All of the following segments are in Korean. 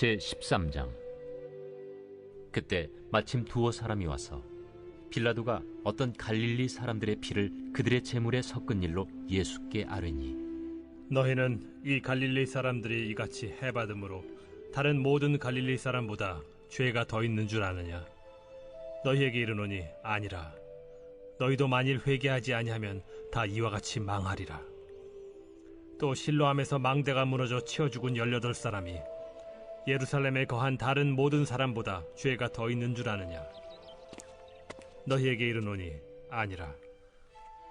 제13장. 그때 마침 두어 사람이 와서 빌라도가 어떤 갈릴리 사람들의 피를 그들의 제물에 섞은 일로 예수께 아뢰니, 너희는 이 갈릴리 사람들이 이같이 해받음으로 다른 모든 갈릴리 사람보다 죄가 더 있는 줄 아느냐? 너희에게 이르노니 아니라. 너희도 만일 회개하지 아니하면 다 이와 같이 망하리라. 또 실로암에서 망대가 무너져 치어 죽은 18사람이 예루살렘에 거한 다른 모든 사람보다 죄가 더 있는 줄 아느냐? 너희에게 이르노니 아니라.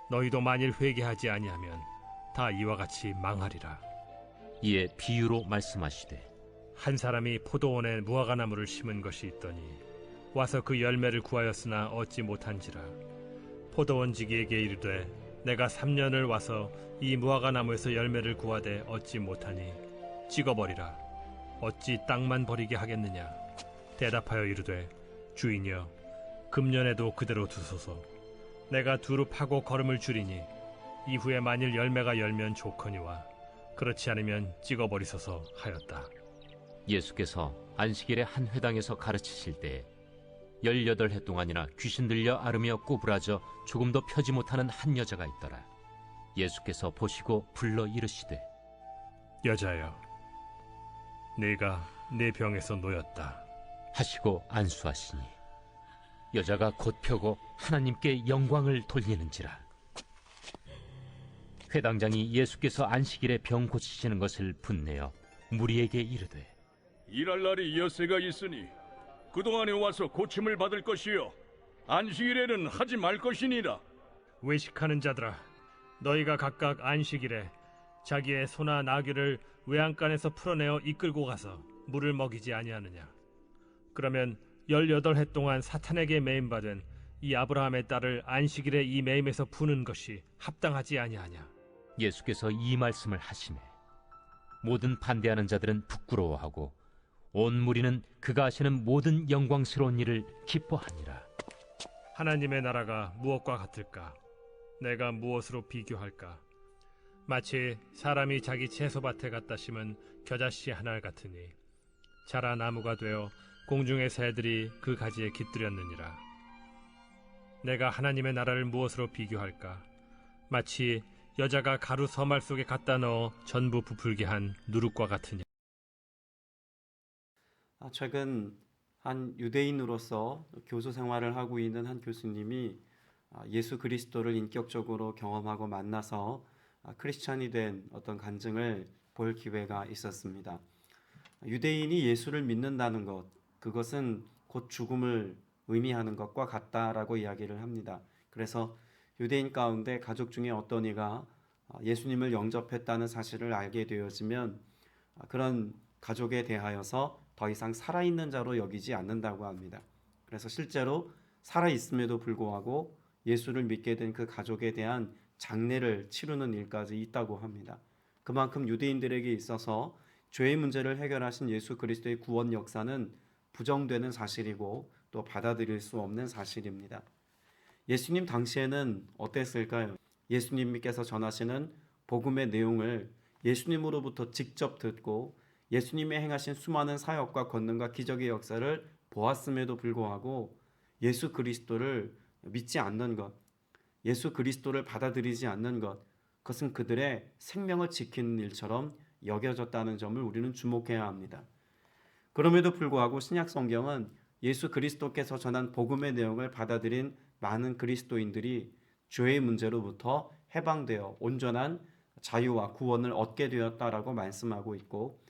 너희도 만일 회개하지 아니하면 다 이와 같이 망하리라. 이에 비유로 말씀하시되, 한 사람이 포도원에 무화과나무를 심은 것이 있더니 와서 그 열매를 구하였으나 얻지 못한지라. 포도원지기에게 이르되, 내가 3년을 와서 이 무화과나무에서 열매를 구하되 얻지 못하니 찍어버리라. 어찌 땅만 버리게 하겠느냐? 대답하여 이르되, 주인이여, 금년에도 그대로 두소서. 내가 두루 파고 거름을 줄이니 이후에 만일 열매가 열면 좋거니와 그렇지 않으면 찍어버리소서 하였다. 예수께서 안식일에 한 회당에서 가르치실 때에 18해 동안이나 귀신 들려 앓으며 꼬부라져 조금도 펴지 못하는 한 여자가 있더라. 예수께서 보시고 불러 이르시되, 여자여, 네가 내 병에서 놓였다 하시고 안수하시니 여자가 곧 펴고 하나님께 영광을 돌리는지라. 회당장이 예수께서 안식일에 병 고치시는 것을 분내어 무리에게 이르되, 일할 날이 엿새가 있으니 그동안에 와서 고침을 받을 것이요 안식일에는 하지 말 것이니라. 외식하는 자들아, 너희가 각각 안식일에 자기의 소나 나귀를 외양간에서 풀어내어 이끌고 가서 물을 먹이지 아니하느냐? 그러면 18해 동안 사탄에게 매임받은 이 아브라함의 딸을 안식일에 이 매임에서 푸는 것이 합당하지 아니하냐? 예수께서 이 말씀을 하시매 모든 반대하는 자들은 부끄러워하고 온 무리는 그가 하시는 모든 영광스러운 일을 기뻐하니라. 하나님의 나라가 무엇과 같을까? 내가 무엇으로 비교할까? 마치 사람이 자기 채소밭에 갖다 심은 겨자씨 하나 같으니 자라 나무가 되어 공중의 새들이 그 가지에 깃들였느니라. 내가 하나님의 나라를 무엇으로 비교할까? 마치 여자가 가루 서말 속에 갖다 넣어 전부 부풀게 한 누룩과 같으냐. 최근 한 유대인으로서 교수 생활을 하고 있는 한 교수님이 예수 그리스도를 인격적으로 경험하고 만나서 크리스찬이 된 어떤 간증을 볼 기회가 있었습니다. 유대인이 예수를 믿는다는 것, 그것은 곧 죽음을 의미하는 것과 같다라고 이야기를 합니다. 그래서 유대인 가운데 가족 중에 어떤 이가 예수님을 영접했다는 사실을 알게 되어지면 그런 가족에 대하여서 더 이상 살아있는 자로 여기지 않는다고 합니다. 그래서 실제로 살아있음에도 불구하고 예수를 믿게 된 그 가족에 대한 장례를 치르는 일까지 있다고 합니다. 그만큼 유대인들에게 있어서 죄의 문제를 해결하신 예수 그리스도의 구원 역사는 부정되는 사실이고 또 받아들일 수 없는 사실입니다. 예수님 당시에는 어땠을까요? 예수님께서 전하시는 복음의 내용을 예수님으로부터 직접 듣고 예수님의 행하신 수많은 사역과 권능과 기적의 역사를 보았음에도 불구하고 예수 그리스도를 믿지 않는 것, 예수 그리스도를 받아들이지 않는 것, 그것은 그들의 생명을 지키는 일처럼 여겨졌다는 점을 우리는 주목해야 합니다. 그럼에도 불구하고 신약 성경은 예수 그리스도께서 전한 복음의 내용을 받아들인 많은 그리스도인들이 죄의 문제로부터 해방되어 온전한 자유와 구원을 얻게 되었다라고 말씀하고 있고,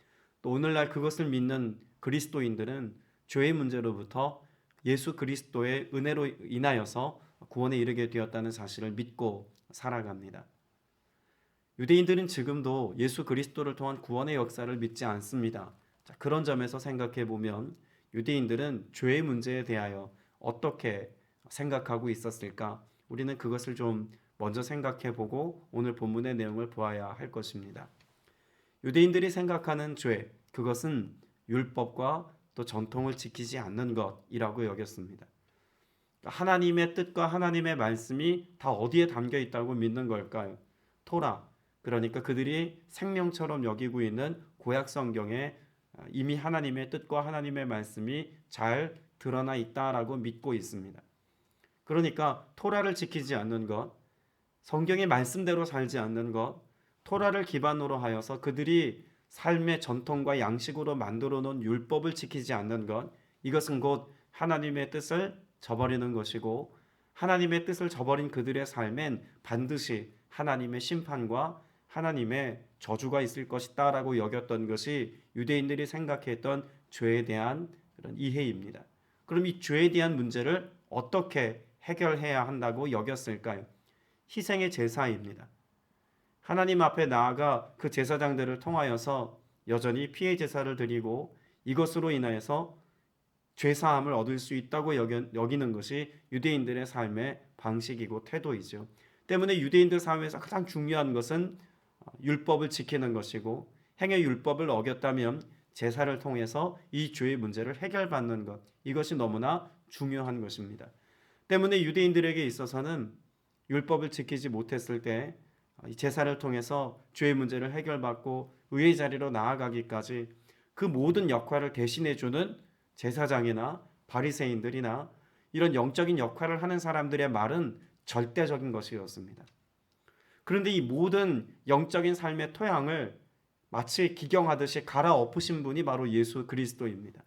또 오늘날 그것을 믿는 그리스도인들은 죄의 문제로부터 예수 그리스도의 은혜로 인하여서 구원에 이르게 되었다는 사실을 믿고 살아갑니다. 유대인들은 지금도 예수 그리스도를 통한 구원의 역사를 믿지 않습니다. 그런 점에서 생각해 보면 유대인들은 죄의 문제에 대하여 어떻게 생각하고 있었을까? 우리는 그것을 좀 먼저 생각해 보고 오늘 본문의 내용을 보아야 할 것입니다. 유대인들이 생각하는 죄, 그것은 율법과 또 전통을 지키지 않는 것이라고 여겼습니다. 하나님의 뜻과 하나님의 말씀이 다 어디에 담겨 있다고 믿는 걸까요? 토라, 그러니까 그들이 생명처럼 여기고 있는 구약 성경의 이미 하나님의 뜻과 하나님의 말씀이 잘 드러나 있다라고 믿고 있습니다. 그러니까 토라를 지키지 않는 것, 성경의 말씀대로 살지 않는 것, 토라를 기반으로 하여서 그들이 삶의 전통과 양식으로 만들어 놓은 율법을 지키지 않는 것, 이것은 곧 하나님의 뜻을 저버리는 것이고, 하나님의 뜻을 저버린 그들의 삶엔 반드시 하나님의 심판과 하나님의 저주가 있을 것이다 라고 여겼던 것이 유대인들이 생각했던 죄에 대한 그런 이해입니다. 그럼 이 죄에 대한 문제를 어떻게 해결해야 한다고 여겼을까요? 희생의 제사입니다. 하나님 앞에 나아가 그 제사장들을 통하여서 여전히 피해 제사를 드리고 이것으로 인하여서 죄사함을 얻을 수 있다고 여기는 것이 유대인들의 삶의 방식이고 태도이죠. 때문에 유대인들 삶에서 가장 중요한 것은 율법을 지키는 것이고, 행의 율법을 어겼다면 제사를 통해서 이 죄의 문제를 해결받는 것, 이것이 너무나 중요한 것입니다. 때문에 유대인들에게 있어서는 율법을 지키지 못했을 때 제사를 통해서 죄의 문제를 해결받고 의의 자리로 나아가기까지 그 모든 역할을 대신해주는 제사장이나 바리새인들이나 이런 영적인 역할을 하는 사람들의 말은 절대적인 것이었습니다. 그런데 이 모든 영적인 삶의 토양을 마치 기경하듯이 갈아엎으신 분이 바로 예수 그리스도입니다.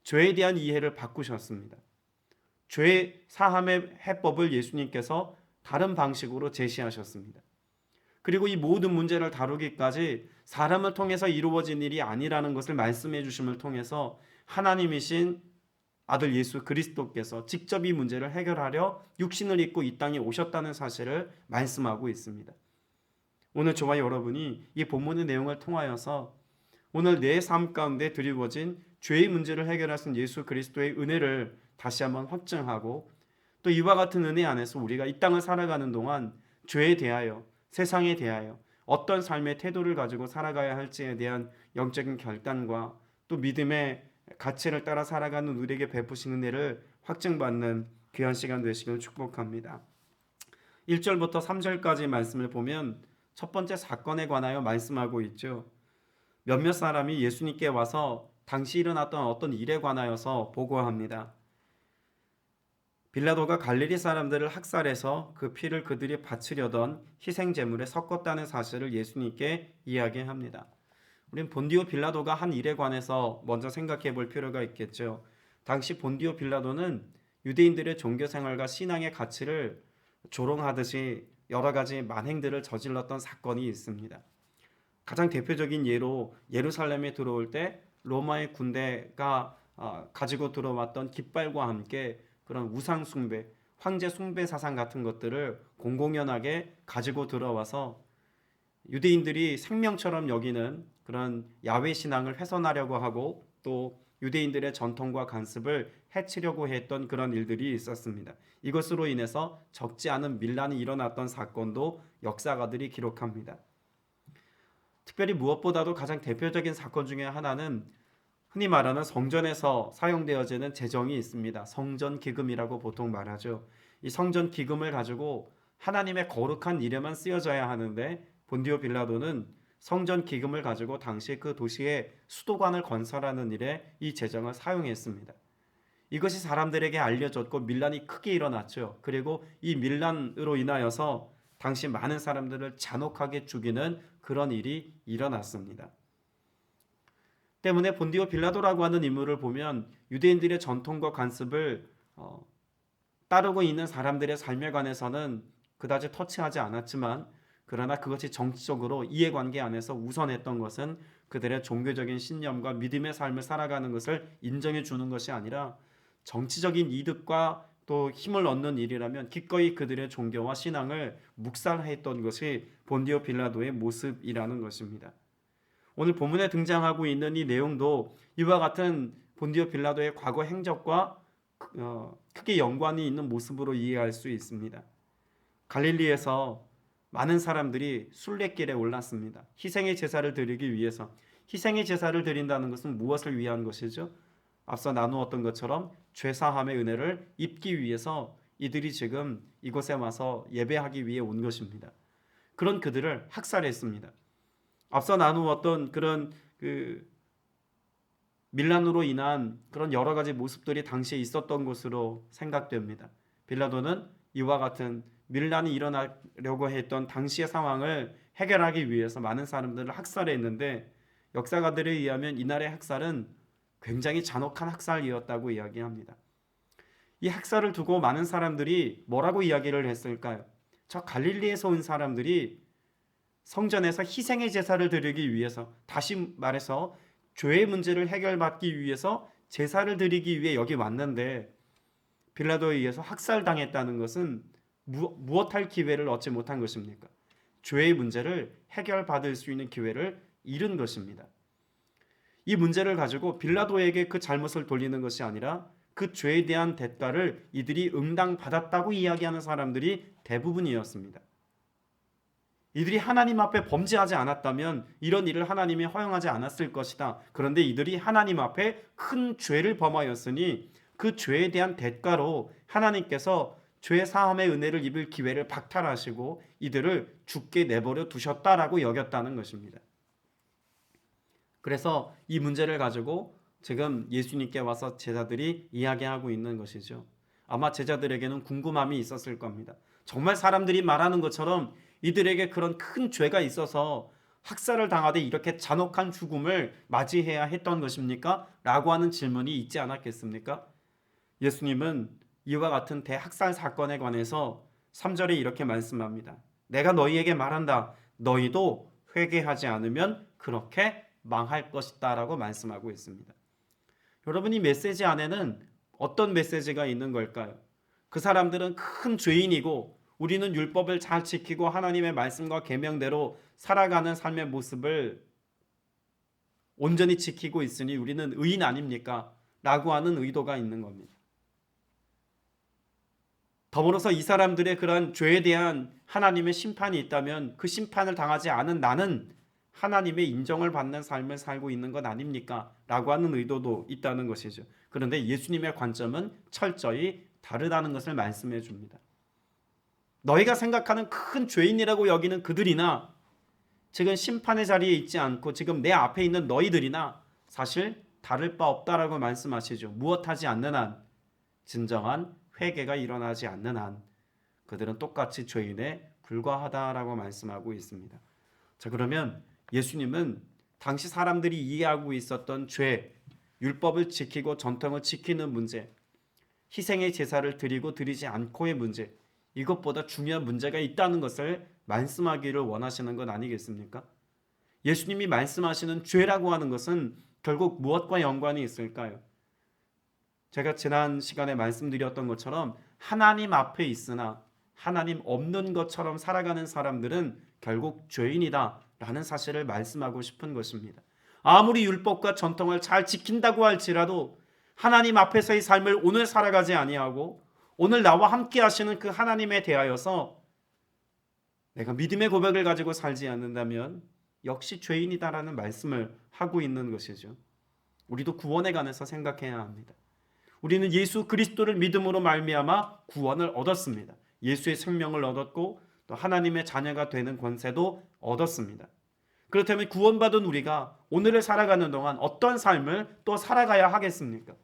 죄에 대한 이해를 바꾸셨습니다. 죄 사함의 해법을 예수님께서 다른 방식으로 제시하셨습니다. 그리고 이 모든 문제를 다루기까지 사람을 통해서 이루어진 일이 아니라는 것을 말씀해 주심을 통해서 하나님이신 아들 예수 그리스도께서 직접 이 문제를 해결하려 육신을 입고 이 땅에 오셨다는 사실을 말씀하고 있습니다. 오늘 저와 여러분이 이 본문의 내용을 통하여서 오늘 내 삶 가운데 드리워진 죄의 문제를 해결하신 예수 그리스도의 은혜를 다시 한번 확증하고, 또 이와 같은 은혜 안에서 우리가 이 땅을 살아가는 동안 죄에 대하여, 세상에 대하여 어떤 삶의 태도를 가지고 살아가야 할지에 대한 영적인 결단과 또 믿음의 가치를 따라 살아가는 우리에게 베푸시는 은혜를 확증받는 귀한 시간 되시길 축복합니다. 1절부터 3절까지 말씀을 보면 첫 번째 사건에 관하여 말씀하고 있죠. 몇몇 사람이 예수님께 와서 당시 일어났던 어떤 일에 관하여서 보고합니다. 빌라도가 갈릴리 사람들을 학살해서 그 피를 그들이 바치려던 희생 제물에 섞었다는 사실을 예수님께 이야기합니다. 우린 본디오 빌라도가 한 일에 관해서 먼저 생각해 볼 필요가 있겠죠. 당시 본디오 빌라도는 유대인들의 종교 생활과 신앙의 가치를 조롱하듯이 여러 가지 만행들을 저질렀던 사건이 있습니다. 가장 대표적인 예로 예루살렘에 들어올 때 로마의 군대가 가지고 들어왔던 깃발과 함께 그런 우상 숭배, 황제 숭배 사상 같은 것들을 공공연하게 가지고 들어와서 유대인들이 생명처럼 여기는 그런 야훼 신앙을 훼손하려고 하고 또 유대인들의 전통과 관습을 해치려고 했던 그런 일들이 있었습니다. 이것으로 인해서 적지 않은 밀란이 일어났던 사건도 역사가들이 기록합니다. 특별히 무엇보다도 가장 대표적인 사건 중에 하나는 흔히 말하는 성전에서 사용되어지는 제정이 있습니다. 성전 기금이라고 보통 말하죠. 이 성전 기금을 가지고 하나님의 거룩한 일에만 쓰여져야 하는데 본디오 빌라도는 성전 기금을 가지고 당시 그 도시의 수도관을 건설하는 일에 이 제정을 사용했습니다. 이것이 사람들에게 알려졌고 밀란이 크게 일어났죠. 그리고 이 밀란으로 인하여서 당시 많은 사람들을 잔혹하게 죽이는 그런 일이 일어났습니다. 때문에 본디오 빌라도라고 하는 인물을 보면 유대인들의 전통과 관습을 따르고 있는 사람들의 삶에 관해서는 그다지 터치하지 않았지만, 그러나 그것이 정치적으로 이해관계 안에서 우선했던 것은 그들의 종교적인 신념과 믿음의 삶을 살아가는 것을 인정해 주는 것이 아니라 정치적인 이득과 또 힘을 얻는 일이라면 기꺼이 그들의 종교와 신앙을 묵살했던 것이 본디오 빌라도의 모습이라는 것입니다. 오늘 본문에 등장하고 있는 이 내용도 이와 같은 본디오 빌라도의 과거 행적과 크게 연관이 있는 모습으로 이해할 수 있습니다. 갈릴리에서 많은 사람들이 순례길에 올랐습니다. 희생의 제사를 드리기 위해서. 희생의 제사를 드린다는 것은 무엇을 위한 것이죠? 앞서 나누었던 것처럼 죄사함의 은혜를 입기 위해서 이들이 지금 이곳에 와서 예배하기 위해 온 것입니다. 그런 그들을 학살했습니다. 앞서 나누었던 그런 밀란으로 인한 그런 여러 가지 모습들이 당시에 있었던 것으로 생각됩니다. 빌라도는 이와 같은 밀란이 일어나려고 했던 당시의 상황을 해결하기 위해서 많은 사람들을 학살했는데 역사가들에 의하면 이날의 학살은 굉장히 잔혹한 학살이었다고 이야기합니다. 이 학살을 두고 많은 사람들이 뭐라고 이야기를 했을까요? 저 갈릴리에서 온 사람들이 성전에서 희생의 제사를 드리기 위해서, 다시 말해서 죄의 문제를 해결받기 위해서 제사를 드리기 위해 여기 왔는데 빌라도에 의해서 학살당했다는 것은 무엇할 기회를 얻지 못한 것입니까? 죄의 문제를 해결받을 수 있는 기회를 잃은 것입니다. 이 문제를 가지고 빌라도에게 그 잘못을 돌리는 것이 아니라 그 죄에 대한 대가를 이들이 응당받았다고 이야기하는 사람들이 대부분이었습니다. 이들이 하나님 앞에 범죄하지 않았다면 이런 일을 하나님이 허용하지 않았을 것이다. 그런데 이들이 하나님 앞에 큰 죄를 범하였으니 그 죄에 대한 대가로 하나님께서 죄 사함의 은혜를 입을 기회를 박탈하시고 이들을 죽게 내버려 두셨다라고 여겼다는 것입니다. 그래서 이 문제를 가지고 지금 예수님께 와서 제자들이 이야기하고 있는 것이죠. 아마 제자들에게는 궁금함이 있었을 겁니다. 정말 사람들이 말하는 것처럼 이들에게 그런 큰 죄가 있어서 학살을 당하되 이렇게 잔혹한 죽음을 맞이해야 했던 것입니까? 라고 하는 질문이 있지 않았겠습니까? 예수님은 이와 같은 대학살 사건에 관해서 3절에 이렇게 말씀합니다. 내가 너희에게 말한다. 너희도 회개하지 않으면 그렇게 망할 것이다 라고 말씀하고 있습니다. 여러분, 이 메시지 안에는 어떤 메시지가 있는 걸까요? 그 사람들은 큰 죄인이고 우리는 율법을 잘 지키고 하나님의 말씀과 계명대로 살아가는 삶의 모습을 온전히 지키고 있으니 우리는 의인 아닙니까? 라고 하는 의도가 있는 겁니다. 더불어서 이 사람들의 그런 죄에 대한 하나님의 심판이 있다면 그 심판을 당하지 않은 나는 하나님의 인정을 받는 삶을 살고 있는 것 아닙니까? 라고 하는 의도도 있다는 것이죠. 그런데 예수님의 관점은 철저히 다르다는 것을 말씀해 줍니다. 너희가 생각하는 큰 죄인이라고 여기는 그들이나 지금 심판의 자리에 있지 않고 지금 내 앞에 있는 너희들이나 사실 다를 바 없다라고 말씀하시죠. 무엇하지 않는 한, 진정한 회개가 일어나지 않는 한 그들은 똑같이 죄인에 불과하다라고 말씀하고 있습니다. 자, 그러면 예수님은 당시 사람들이 이해하고 있었던 죄, 율법을 지키고 전통을 지키는 문제, 희생의 제사를 드리고 드리지 않고의 문제, 이것보다 중요한 문제가 있다는 것을 말씀하기를 원하시는 것 아니겠습니까? 예수님이 말씀하시는 죄라고 하는 것은 결국 무엇과 연관이 있을까요? 제가 지난 시간에 말씀드렸던 것처럼 하나님 앞에 있으나 하나님 없는 것처럼 살아가는 사람들은 결국 죄인이다 라는 사실을 말씀하고 싶은 것입니다. 아무리 율법과 전통을 잘 지킨다고 할지라도 하나님 앞에서의 삶을 오늘 살아가지 아니하고 오늘 나와 함께 하시는 그 하나님에 대하여서 내가 믿음의 고백을 가지고 살지 않는다면 역시 죄인이다라는 말씀을 하고 있는 것이죠. 우리도 구원에 관해서 생각해야 합니다. 우리는 예수 그리스도를 믿음으로 말미암아 구원을 얻었습니다. 예수의 생명을 얻었고 또 하나님의 자녀가 되는 권세도 얻었습니다. 그렇다면 구원받은 우리가 오늘을 살아가는 동안 어떤 삶을 또 살아가야 하겠습니까?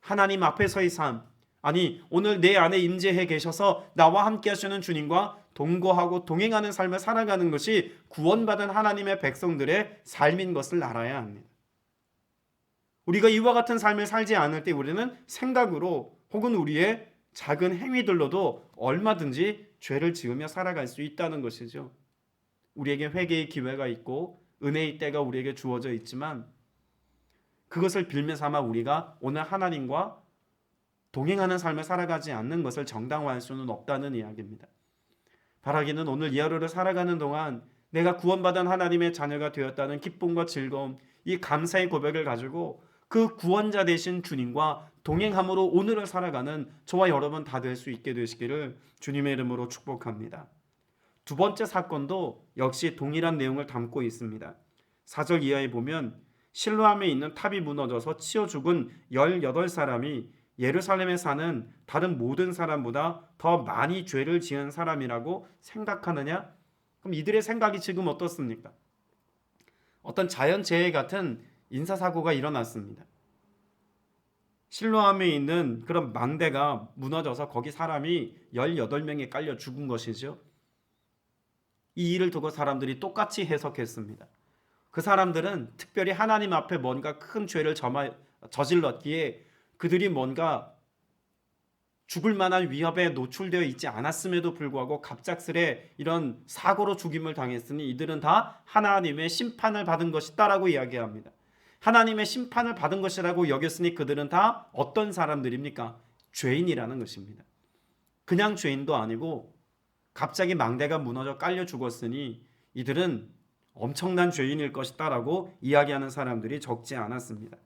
하나님 앞에서의 삶, 아니 오늘 내 안에 임재해 계셔서 나와 함께 하시는 주님과 동거하고 동행하는 삶을 살아가는 것이 구원받은 하나님의 백성들의 삶인 것을 알아야 합니다. 우리가 이와 같은 삶을 살지 않을 때 우리는 생각으로 혹은 우리의 작은 행위들로도 얼마든지 죄를 지으며 살아갈 수 있다는 것이죠. 우리에게 회개의 기회가 있고 은혜의 때가 우리에게 주어져 있지만 그것을 빌며 삼아 우리가 오늘 하나님과 동행하는 삶을 살아가지 않는 것을 정당화할 수는 없다는 이야기입니다. 바라기는 오늘 이 하루를 살아가는 동안 내가 구원받은 하나님의 자녀가 되었다는 기쁨과 즐거움, 이 감사의 고백을 가지고 그 구원자 되신 주님과 동행함으로 오늘을 살아가는 저와 여러분 다 될 수 있게 되시기를 주님의 이름으로 축복합니다. 두 번째 사건도 역시 동일한 내용을 담고 있습니다. 4절 이하에 보면 실로암에 있는 탑이 무너져서 치여 죽은 18사람이 예루살렘에 사는 다른 모든 사람보다 더 많이 죄를 지은 사람이라고 생각하느냐? 그럼 이들의 생각이 지금 어떻습니까? 어떤 자연재해 같은 인사사고가 일어났습니다. 실로암에 있는 그런 망대가 무너져서 거기 사람이 18명이 깔려 죽은 것이죠. 이 일을 두고 사람들이 똑같이 해석했습니다. 그 사람들은 특별히 하나님 앞에 뭔가 큰 죄를 저질렀기에 그들이 뭔가 죽을 만한 위협에 노출되어 있지 않았음에도 불구하고 갑작스레 이런 사고로 죽임을 당했으니 이들은 다 하나님의 심판을 받은 것이다라고 이야기합니다. 하나님의 심판을 받은 것이라고 여겼으니 그들은 다 어떤 사람들입니까? 죄인이라는 것입니다. 그냥 죄인도 아니고 갑자기 망대가 무너져 깔려 죽었으니 이들은 엄청난 죄인일 것이다라고 이야기하는 사람들이 적지 않았습니다.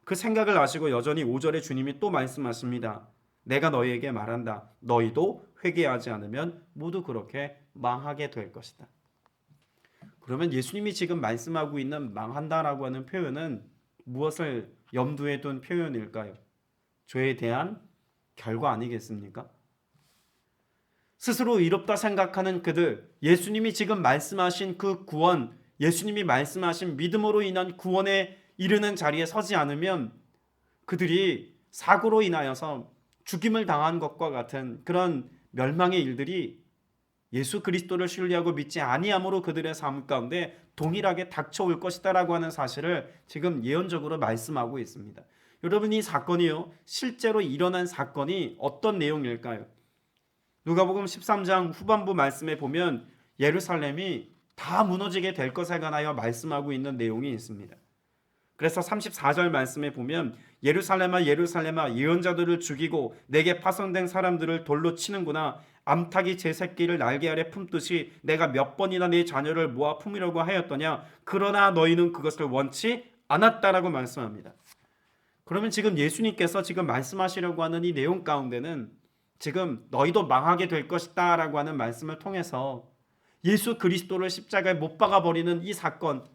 그 생각을 아시고 여전히 5절에 주님이 또 말씀하십니다. 내가 너희에게 말한다. 너희도 회개하지 않으면 모두 그렇게 망하게 될 것이다. 그러면 예수님이 지금 말씀하고 있는 망한다라고 하는 표현은 무엇을 염두에 둔 표현일까요? 죄에 대한 결과 아니겠습니까? 스스로 의롭다 생각하는 그들, 예수님이 지금 말씀하신 그 구원, 예수님이 말씀하신 믿음으로 인한 구원에 이르는 자리에 서지 않으면 그들이 사고로 인하여서 죽임을 당한 것과 같은 그런 멸망의 일들이 예수 그리스도를 신뢰하고 믿지 아니함으로 그들의 삶 가운데 동일하게 닥쳐올 것이다라고 하는 사실을 지금 예언적으로 말씀하고 있습니다. 여러분, 이 사건이요, 실제로 일어난 사건이 어떤 내용일까요? 누가복음 13장 후반부 말씀에 보면 예루살렘이 다 무너지게 될 것에 관하여 말씀하고 있는 내용이 있습니다. 그래서 34절 말씀에 보면 예루살렘아 예루살렘아 예언자들을 죽이고 내게 파송된 사람들을 돌로 치는구나. 암탉이 제 새끼를 날개 아래 품듯이 내가 몇 번이나 내 자녀를 모아 품으려고 하였더냐. 그러나 너희는 그것을 원치 않았다라고 말씀합니다. 그러면 지금 예수님께서 지금 말씀하시려고 하는 이 내용 가운데는 지금 너희도 망하게 될 것이다 라고 하는 말씀을 통해서 예수 그리스도를 십자가에 못 박아버리는 이 사건,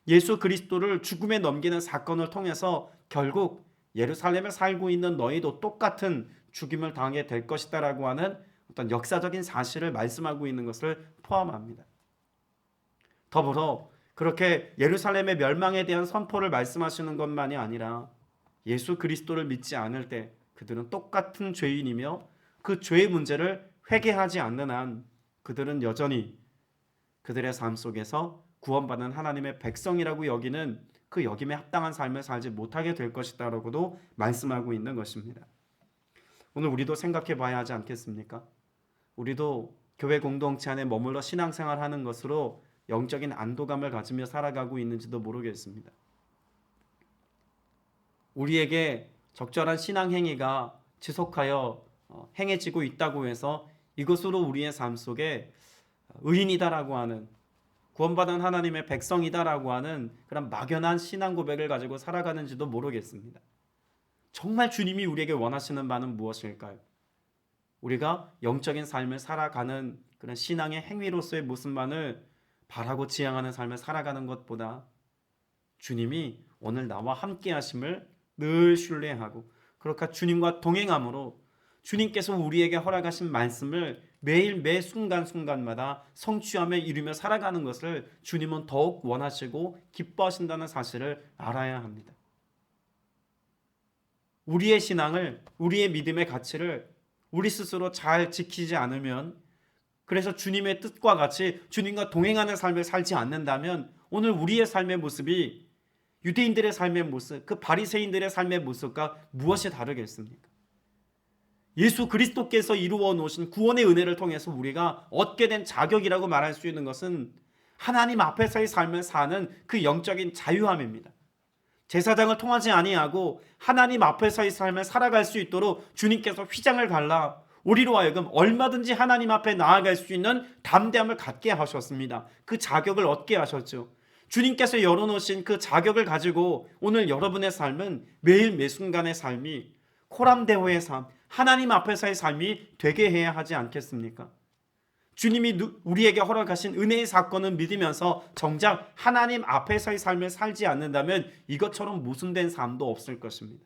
예수 그리스도를 죽음에 넘기는 사건을 통해서 결국 예루살렘에 살고 있는 너희도 똑같은 죽임을 당하게 될 것이다 라고 하는 어떤 역사적인 사실을 말씀하고 있는 것을 포함합니다. 더불어 그렇게 예루살렘의 멸망에 대한 선포를 말씀하시는 것만이 아니라 예수 그리스도를 믿지 않을 때 그들은 똑같은 죄인이며 그 죄의 문제를 회개하지 않는 한 그들은 여전히 그들의 삶 속에서 구원받은 하나님의 백성이라고 여기는 그 여김에 합당한 삶을 살지 못하게 될 것이다라고도 말씀하고 있는 것입니다. 오늘 우리도 생각해 봐야 하지 않겠습니까? 우리도 교회 공동체 안에 머물러 신앙생활하는 것으로 영적인 안도감을 가지며 살아가고 있는지도 모르겠습니다. 우리에게 적절한 신앙 행위가 지속하여 행해지고 있다고 해서 이것으로 우리의 삶 속에 의인이다라고 하는, 구원받은 하나님의 백성이다라고 하는 그런 막연한 신앙 고백을 가지고 살아가는지도 모르겠습니다. 정말 주님이 우리에게 원하시는 바는 무엇일까요? 우리가 영적인 삶을 살아가는 그런 신앙의 행위로서의 모습만을 바라고 지향하는 삶을 살아가는 것보다 주님이 오늘 나와 함께 하심을 늘 신뢰하고 그렇게 주님과 동행함으로 주님께서 우리에게 허락하신 말씀을 매일 매 순간순간마다 성취하며 이루며 살아가는 것을 주님은 더욱 원하시고 기뻐하신다는 사실을 알아야 합니다. 우리의 신앙을, 우리의 믿음의 가치를 우리 스스로 잘 지키지 않으면, 그래서 주님의 뜻과 같이 주님과 동행하는 삶을 살지 않는다면 오늘 우리의 삶의 모습이 유대인들의 삶의 모습, 그 바리새인들의 삶의 모습과 무엇이 다르겠습니까? 예수 그리스도께서 이루어 놓으신 구원의 은혜를 통해서 우리가 얻게 된 자격이라고 말할 수 있는 것은 하나님 앞에서의 삶을 사는 그 영적인 자유함입니다. 제사장을 통하지 아니하고 하나님 앞에서의 삶을 살아갈 수 있도록 주님께서 휘장을 갈라 우리로 하여금 얼마든지 하나님 앞에 나아갈 수 있는 담대함을 갖게 하셨습니다. 그 자격을 얻게 하셨죠. 주님께서 열어놓으신 그 자격을 가지고 오늘 여러분의 삶은 매일 매순간의 삶이 코람데오의 삶, 하나님 앞에서의 삶이 되게 해야 하지 않겠습니까? 주님이 우리에게 허락하신 은혜의 사건을 믿으면서 정작 하나님 앞에서의 삶을 살지 않는다면 이것처럼 모순된 삶도 없을 것입니다.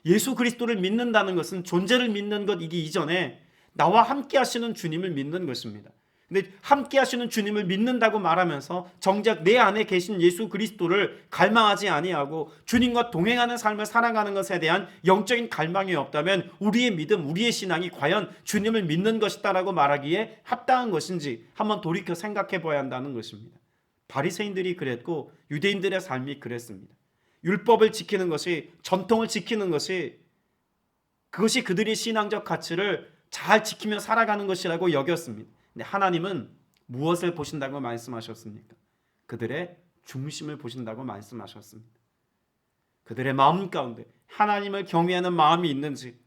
예수 그리스도를 믿는다는 것은 존재를 믿는 것이기 이전에 나와 함께 하시는 주님을 믿는 것입니다. 근데 함께 하시는 주님을 믿는다고 말하면서 정작 내 안에 계신 예수 그리스도를 갈망하지 아니하고 주님과 동행하는 삶을 살아가는 것에 대한 영적인 갈망이 없다면 우리의 믿음, 우리의 신앙이 과연 주님을 믿는 것이다라고 말하기에 합당한 것인지 한번 돌이켜 생각해 봐야 한다는 것입니다. 바리새인들이 그랬고 유대인들의 삶이 그랬습니다. 율법을 지키는 것이, 전통을 지키는 것이, 그것이 그들의 신앙적 가치를 잘 지키며 살아가는 것이라고 여겼습니다. 근데 하나님은 무엇을 보신다고 말씀하셨습니까? 그들의 중심을 보신다고 말씀하셨습니다. 그들의 마음 가운데 하나님을 경외하는 마음이 있는지,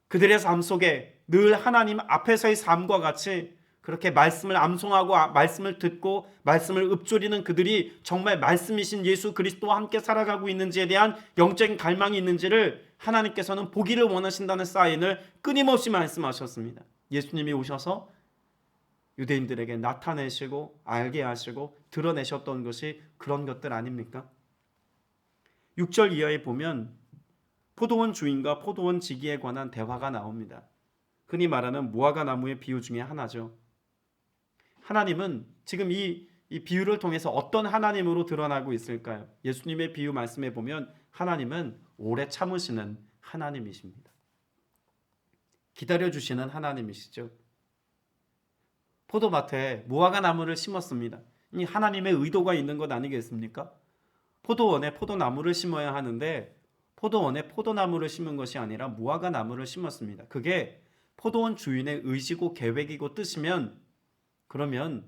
그들의 삶 속에 늘 하나님 앞에서의 삶과 같이 그렇게 말씀을 암송하고 말씀을 듣고 말씀을 읊조리는 그들이 정말 말씀이신 예수 그리스도와 함께 살아가고 있는지에 대한 영적인 갈망이 있는지를 하나님께서는 보기를 원하신다는 사인을 끊임없이 말씀하셨습니다. 예수님이 오셔서 유대인들에게 나타내시고 알게 하시고 드러내셨던 것이 그런 것들 아닙니까? 6절 이하에 보면 포도원 주인과 포도원 지기에 관한 대화가 나옵니다. 흔히 말하는 무화과 나무의 비유 중에 하나죠. 하나님은 지금 이 비유를 통해서 어떤 하나님으로 드러나고 있을까요? 예수님의 비유 말씀에 보면 하나님은 오래 참으시는 하나님이십니다. 기다려주시는 하나님이시죠. 포도밭에 무화과 나무를 심었습니다. 이 하나님의 의도가 있는 것 아니겠습니까? 포도원에 포도나무를 심어야 하는데 포도원에 포도나무를 심은 것이 아니라 무화과 나무를 심었습니다. 그게 포도원 주인의 의지고 계획이고 뜻이면 그러면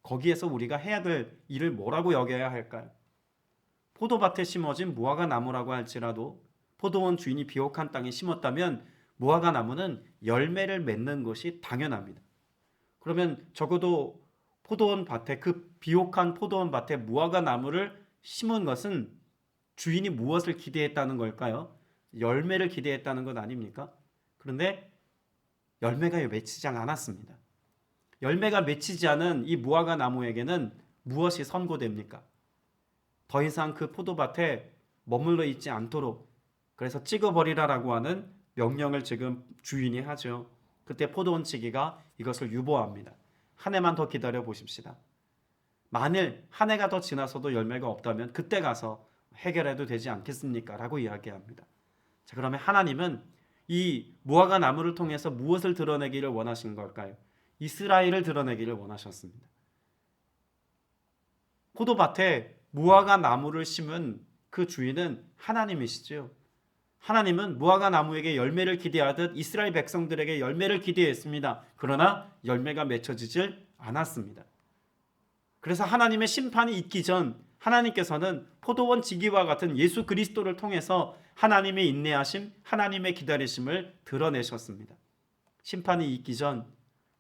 거기에서 우리가 해야 될 일을 뭐라고 여겨야 할까요? 포도밭에 심어진 무화과 나무라고 할지라도 포도원 주인이 비옥한 땅에 심었다면 무화과 나무는 열매를 맺는 것이 당연합니다. 그러면 적어도 포도원 밭에, 그 비옥한 포도원 밭에 무화과 나무를 심은 것은 주인이 무엇을 기대했다는 걸까요? 열매를 기대했다는 것 아닙니까? 그런데 열매가 맺히지 않았습니다. 열매가 맺히지 않은 이 무화과 나무에게는 무엇이 선고됩니까? 더 이상 그 포도밭에 머물러 있지 않도록, 그래서 찍어버리라라고 하는 명령을 지금 주인이 하죠. 그때 포도원 지기가 이것을 유보합니다. 한 해만 더 기다려 보십시다. 만일 한 해가 더 지나서도 열매가 없다면 그때 가서 해결해도 되지 않겠습니까? 라고 이야기합니다. 자, 그러면 하나님은 이 무화과 나무를 통해서 무엇을 드러내기를 원하신 걸까요? 이스라엘을 드러내기를 원하셨습니다. 포도밭에 무화과 나무를 심은 그 주인은 하나님이시죠. 하나님은 무화과 나무에게 열매를 기대하듯 이스라엘 백성들에게 열매를 기대했습니다. 그러나 열매가 맺혀지질 않았습니다. 그래서 하나님의 심판이 있기 전 하나님께서는 포도원 지기와 같은 예수 그리스도를 통해서 하나님의 인내하심, 하나님의 기다리심을 드러내셨습니다. 심판이 있기 전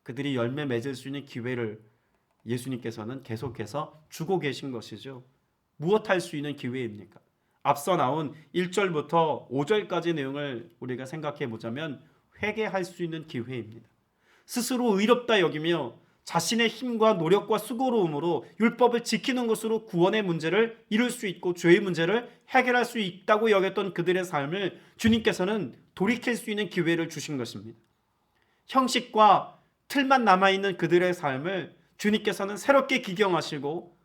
그들이 열매 맺을 수 있는 기회를 예수님께서는 계속해서 주고 계신 것이죠. 무엇 할 수 있는 기회입니까? 앞서 나온 1절부터 5절까지 내용을 우리가 생각해 보자면 회개할 수 있는 기회입니다. 스스로 의롭다 여기며 자신의 힘과 노력과 수고로움으로 율법을 지키는 것으로 구원의 문제를 이룰 수 있고 죄의 문제를 해결할 수 있다고 여겼던 그들의 삶을 주님께서는 돌이킬 수 있는 기회를 주신 것입니다. 형식과 틀만 남아있는 그들의 삶을 주님께서는 새롭게 기경하시고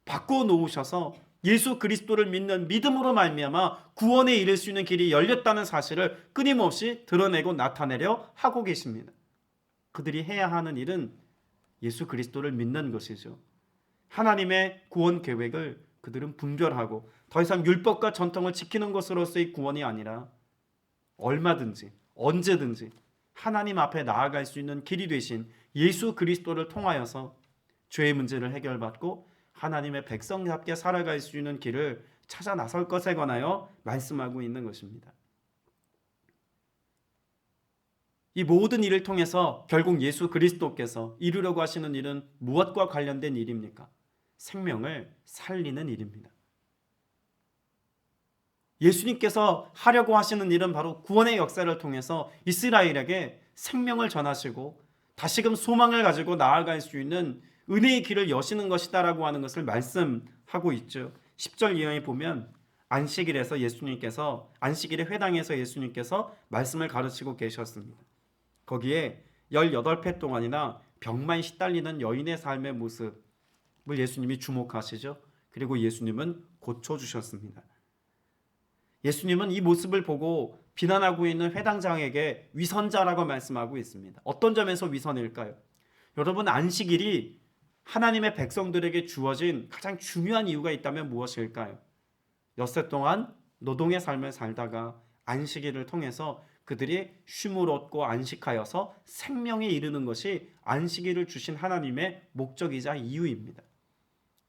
바꾸어 놓으셔서 예수 그리스도를 믿는 믿음으로 말미암아 구원에 이를 수 있는 길이 열렸다는 사실을 끊임없이 드러내고 나타내려 하고 계십니다. 그들이 해야 하는 일은 예수 그리스도를 믿는 것이죠. 하나님의 구원 계획을 그들은 분별하고 더 이상 율법과 전통을 지키는 것으로서의 구원이 아니라 얼마든지 언제든지 하나님 앞에 나아갈 수 있는 길이 되신 예수 그리스도를 통하여서 죄의 문제를 해결받고 하나님의 백성답게 살아갈 수 있는 길을 찾아 나설 것에 관하여 말씀하고 있는 것입니다. 이 모든 일을 통해서 결국 예수 그리스도께서 이루려고 하시는 일은 무엇과 관련된 일입니까? 생명을 살리는 일입니다. 예수님께서 하려고 하시는 일은 바로 구원의 역사를 통해서 이스라엘에게 생명을 전하시고 다시금 소망을 가지고 나아갈 수 있는 은혜의 길을 여시는 것이다라고 하는 것을 말씀하고 있죠. 10절 이하에 보면 안식일에 회당에서 예수님께서 말씀을 가르치고 계셨습니다. 거기에 18회 동안이나 병만 시달리는 여인의 삶의 모습을 예수님이 주목하시죠. 그리고 예수님은 고쳐주셨습니다. 예수님은 이 모습을 보고 비난하고 있는 회당장에게 위선자라고 말씀하고 있습니다. 어떤 점에서 위선일까요? 여러분, 안식일이 하나님의 백성들에게 주어진 가장 중요한 이유가 있다면 무엇일까요? 엿새 동안 노동의 삶을 살다가 안식일을 통해서 그들이 쉼을 얻고 안식하여서 생명에 이르는 것이 안식일을 주신 하나님의 목적이자 이유입니다.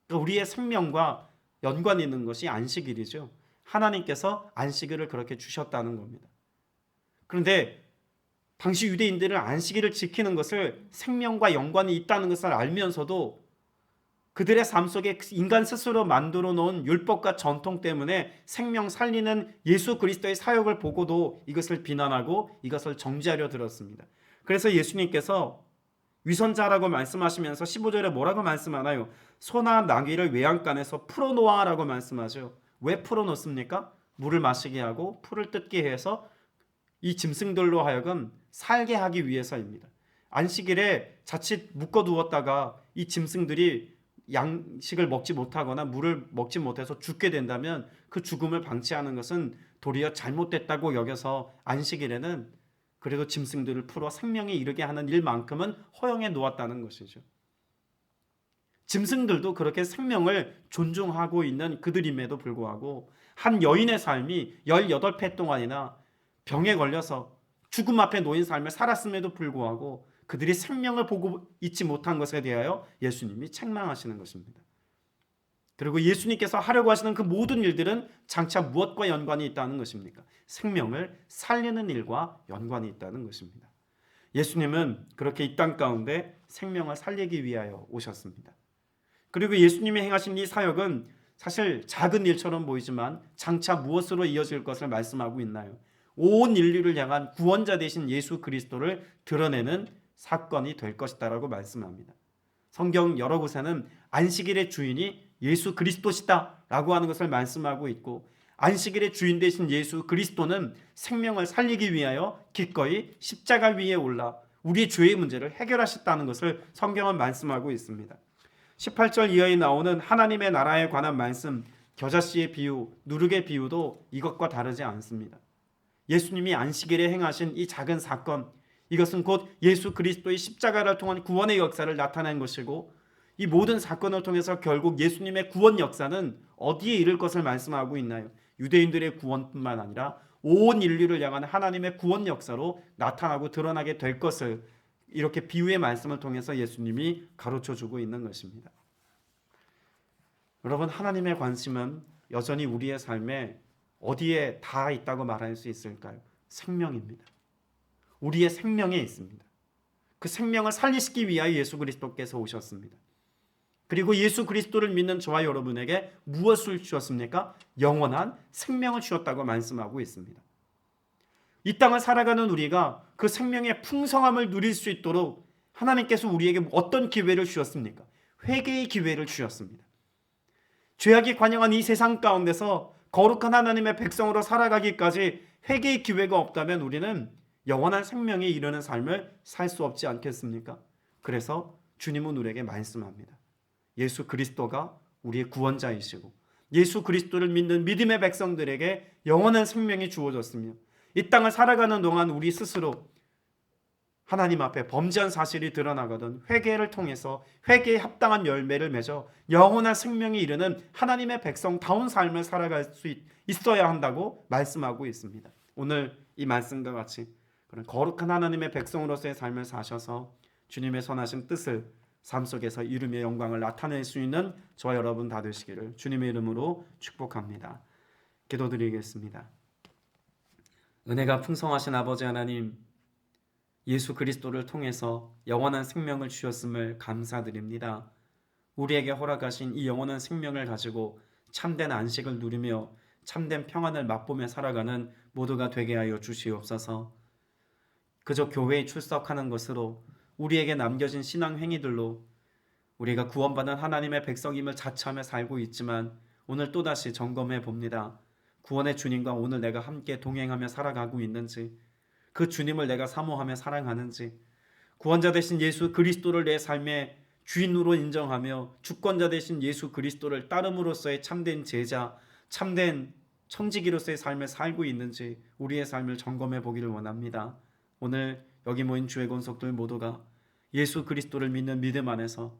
그러니까 우리의 생명과 연관이 있는 것이 안식일이죠. 하나님께서 안식일을 그렇게 주셨다는 겁니다. 그런데 당시 유대인들은 안식일을 지키는 것을 생명과 연관이 있다는 것을 알면서도 그들의 삶 속에 인간 스스로 만들어 놓은 율법과 전통 때문에 생명 살리는 예수 그리스도의 사역을 보고도 이것을 비난하고 이것을 정죄하려 들었습니다. 그래서 예수님께서 위선자라고 말씀하시면서 15절에 뭐라고 말씀하나요? 소나 나귀를 외양간에서 풀어놓아라고 말씀하죠. 왜 풀어놓습니까? 물을 마시게 하고 풀을 뜯게 해서 이 짐승들로 하여금 살게 하기 위해서입니다. 안식일에 자칫 묶어두었다가 이 짐승들이 양식을 먹지 못하거나 물을 먹지 못해서 죽게 된다면 그 죽음을 방치하는 것은 도리어 잘못됐다고 여겨서 안식일에는 그래도 짐승들을 풀어 생명에 이르게 하는 일만큼은 허용해 놓았다는 것이죠. 짐승들도 그렇게 생명을 존중하고 있는 그들임에도 불구하고 한 여인의 삶이 18회 동안이나 병에 걸려서 죽음 앞에 놓인 삶을 살았음에도 불구하고 그들이 생명을 보고 있지 못한 것에 대하여 예수님이 책망하시는 것입니다. 그리고 예수님께서 하려고 하시는 그 모든 일들은 장차 무엇과 연관이 있다는 것입니까? 생명을 살리는 일과 연관이 있다는 것입니다. 예수님은 그렇게 이 땅 가운데 생명을 살리기 위하여 오셨습니다. 그리고 예수님이 행하신 이 사역은 사실 작은 일처럼 보이지만 장차 무엇으로 이어질 것을 말씀하고 있나요? 온 인류를 향한 구원자 되신 예수 그리스도를 드러내는 사건이 될 것이다라고 말씀합니다. 성경 여러 곳에는 안식일의 주인이 예수 그리스도시다 라고 하는 것을 말씀하고 있고, 안식일의 주인 되신 예수 그리스도는 생명을 살리기 위하여 기꺼이 십자가 위에 올라 우리의 죄의 문제를 해결하셨다는 것을 성경은 말씀하고 있습니다. 18절 이하에 나오는 하나님의 나라에 관한 말씀, 겨자씨의 비유, 누룩의 비유도 이것과 다르지 않습니다. 예수님이 안식일에 행하신 이 작은 사건, 이것은 곧 예수 그리스도의 십자가를 통한 구원의 역사를 나타낸 것이고, 이 모든 사건을 통해서 결국 예수님의 구원 역사는 어디에 이를 것을 말씀하고 있나요? 유대인들의 구원뿐만 아니라 온 인류를 향한 하나님의 구원 역사로 나타나고 드러나게 될 것을 이렇게 비유의 말씀을 통해서 예수님이 가르쳐주고 있는 것입니다. 여러분, 하나님의 관심은 여전히 우리의 삶에 어디에 다 있다고 말할 수 있을까요? 생명입니다. 우리의 생명에 있습니다. 그 생명을 살리시기 위하여 예수 그리스도께서 오셨습니다. 그리고 예수 그리스도를 믿는 저와 여러분에게 무엇을 주셨습니까? 영원한 생명을 주셨다고 말씀하고 있습니다. 이 땅을 살아가는 우리가 그 생명의 풍성함을 누릴 수 있도록 하나님께서 우리에게 어떤 기회를 주셨습니까? 회개의 기회를 주셨습니다. 죄악이 관영한 이 세상 가운데서 거룩한 하나님의 백성으로 살아가기까지 회개의 기회가 없다면 우리는 영원한 생명에 이르는 삶을 살 수 없지 않겠습니까? 그래서 주님은 우리에게 말씀합니다. 예수 그리스도가 우리의 구원자이시고 예수 그리스도를 믿는 믿음의 백성들에게 영원한 생명이 주어졌으며 이 땅을 살아가는 동안 우리 스스로 하나님 앞에 범죄한 사실이 드러나거든 회개를 통해서 회개에 합당한 열매를 맺어 영원한 생명에 이르는 하나님의 백성다운 삶을 살아갈 수 있어야 한다고 말씀하고 있습니다. 오늘 이 말씀과 같이 그런 거룩한 하나님의 백성으로서의 삶을 사셔서 주님의 선하신 뜻을 삶 속에서 이루며 영광을 나타낼 수 있는 저와 여러분 다 되시기를 주님의 이름으로 축복합니다. 기도드리겠습니다. 은혜가 풍성하신 아버지 하나님, 예수 그리스도를 통해서 영원한 생명을 주셨음을 감사드립니다. 우리에게 허락하신 이 영원한 생명을 가지고 참된 안식을 누리며 참된 평안을 맛보며 살아가는 모두가 되게 하여 주시옵소서. 그저 교회에 출석하는 것으로 우리에게 남겨진 신앙 행위들로 우리가 구원받은 하나님의 백성임을 자처하며 살고 있지만 오늘 또다시 점검해 봅니다. 구원의 주님과 오늘 내가 함께 동행하며 살아가고 있는지, 그 주님을 내가 사모하며 사랑하는지, 구원자 되신 예수 그리스도를 내 삶의 주인으로 인정하며 주권자 되신 예수 그리스도를 따름으로써의 참된 제자, 참된 청지기로서의 삶을 살고 있는지 우리의 삶을 점검해 보기를 원합니다. 오늘 여기 모인 주의 권속들 모두가 예수 그리스도를 믿는 믿음 안에서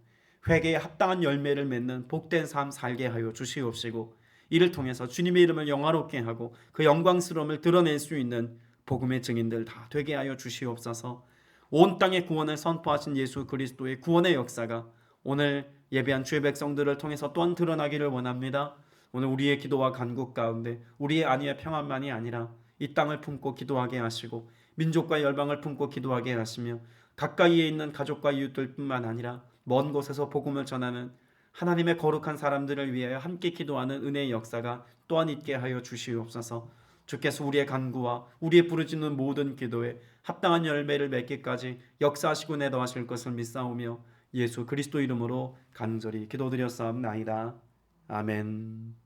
회개에 합당한 열매를 맺는 복된 삶 살게 하여 주시옵시고, 이를 통해서 주님의 이름을 영화롭게 하고 그 영광스러움을 드러낼 수 있는 복음의 증인들 다 되게 하여 주시옵소서. 온 땅에 구원을 선포하신 예수 그리스도의 구원의 역사가 오늘 예배한 주의 백성들을 통해서 또한 드러나기를 원합니다. 오늘 우리의 기도와 간구 가운데 우리의 안위의 평안만이 아니라 이 땅을 품고 기도하게 하시고 민족과 열방을 품고 기도하게 하시며 가까이에 있는 가족과 이웃들뿐만 아니라 먼 곳에서 복음을 전하는 하나님의 거룩한 사람들을 위하여 함께 기도하는 은혜의 역사가 또한 있게 하여 주시옵소서. 주께서 우리의 간구와 우리의 부르짖는 모든 기도에 합당한 열매를 맺기까지 역사하시고 내도하실 것을 믿사오며 예수 그리스도 이름으로 간절히 기도드렸사옵나이다. 아멘.